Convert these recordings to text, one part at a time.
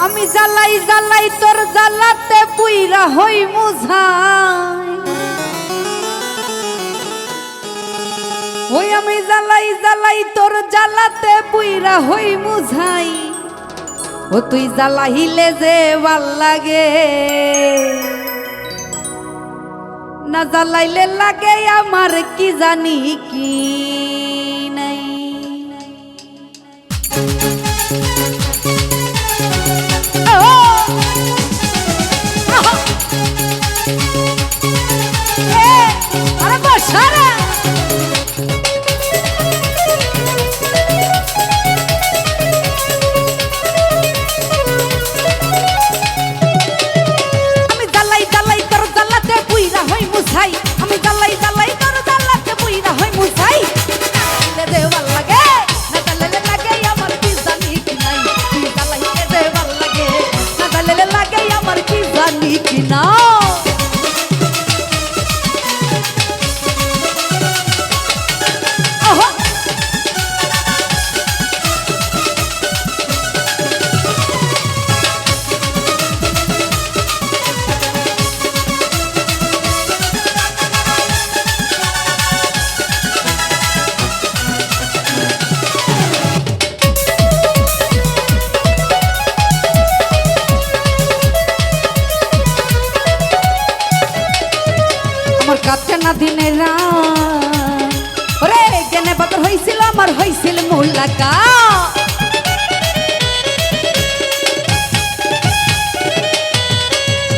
আমি জ্বালাই জ্বালাই তোর জ্বালাতে পুইরা হই মুঝাই ওই আমি জ্বালাই জ্বালাই তোর জ্বালাতে পুইরা হই মুঝাই ও তুই জ্বালাইলে যে ভাল লাগে না জ্বালাইলে লাগে আমার কি জানি কি নাই আরে বসারা আমি জ্বালাই জ্বালাই তোর জ্বালাতে পুইরা হই মুছাই দে ভাল লাগে না জ্বালাইলে লাগে আমার কি জানি কি নাই তুই জ্বালাইলে দে ভাল লাগে না জ্বালাইলে লাগে আমার কি জানি কি না কাছে না দিনের ওরে কেনে বদর হইছিল আমার হইছিল মুলাকাত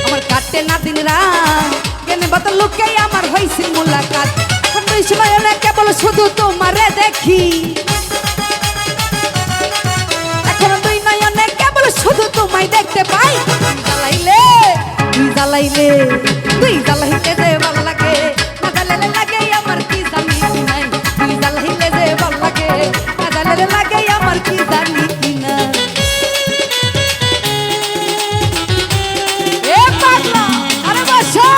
আমার কাটে না দিন রাত কেনে বদর লোকে আমার হইছিল মুলাকাত এখন দুই সময় না কেবল শুধু তোমারে দেখি এখন দুই নয়নে কেবল শুধু তোমায় দেখতে পাই জ্বালাইলে তুই জ্বালাইলে তুই জ্বালাইলে যে ভাল লাগে না জ্বালাইলে লাগে আমার কি জানি কি নাই তুই জ্বালাইলে যে ভাল লাগে না জ্বালাইলে লাগে আমার কি জানি কি নাই এ পাগলা আরে বসো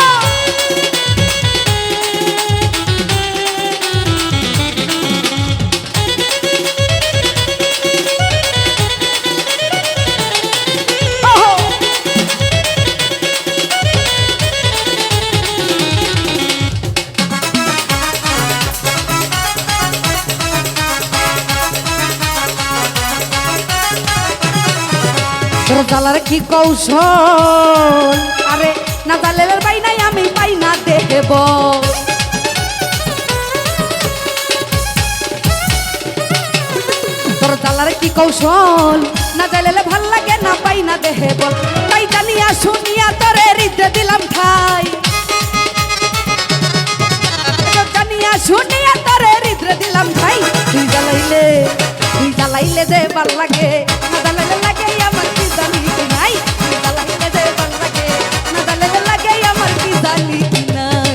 তোর জ্বালার কি কৌশল আরে না জ্বালের পাই নাই আমি পাই না দেব তোর জ্বালার কি কৌশল না জ্বালেলে ভাল লাগে না পাই না দেব তাই জানিয়া শুনিয়া তোরে হৃদয় দিলাম ঠাই জানিয়া শুনিয়া তোরে হৃদয় দিলাম ঠাই তুই জ্বালাইলে যে ভাল লাগে না জ্বালাইলে লাগে আমার কি জানি কি নাই তুই জ্বালাইলে যে ভাল লাগে না জ্বালাইলে লাগে আমার কি জানি কি নাই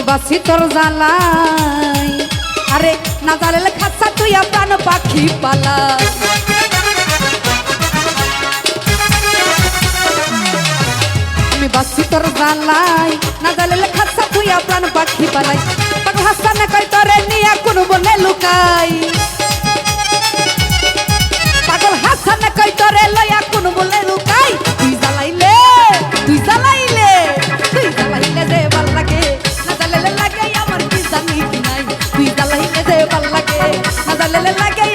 বাসি তোর জ্বালাই আরে না জ্বালালে খাচ্ছা তুই প্রাণ পাখি পালা আমি বাসি তোর জ্বালাই না জ্বালালে খাচ্ছা তুই প্রাণ পাখি পালাই পাগল হাসান কই তোরে নিয়া কোন বনে লুকাই পাগল হাসান কই তোরে লয়া কোন বনে লুকাই তুই জ্বালাইলে তুই জ্বালাইলে তুই জ্বালাইলে যে ভাল লাগে লাগে আমার কি জানি কি নাই তুই জ্বালাইলে যে ভাল লাগে না জ্বালাইলে লাগে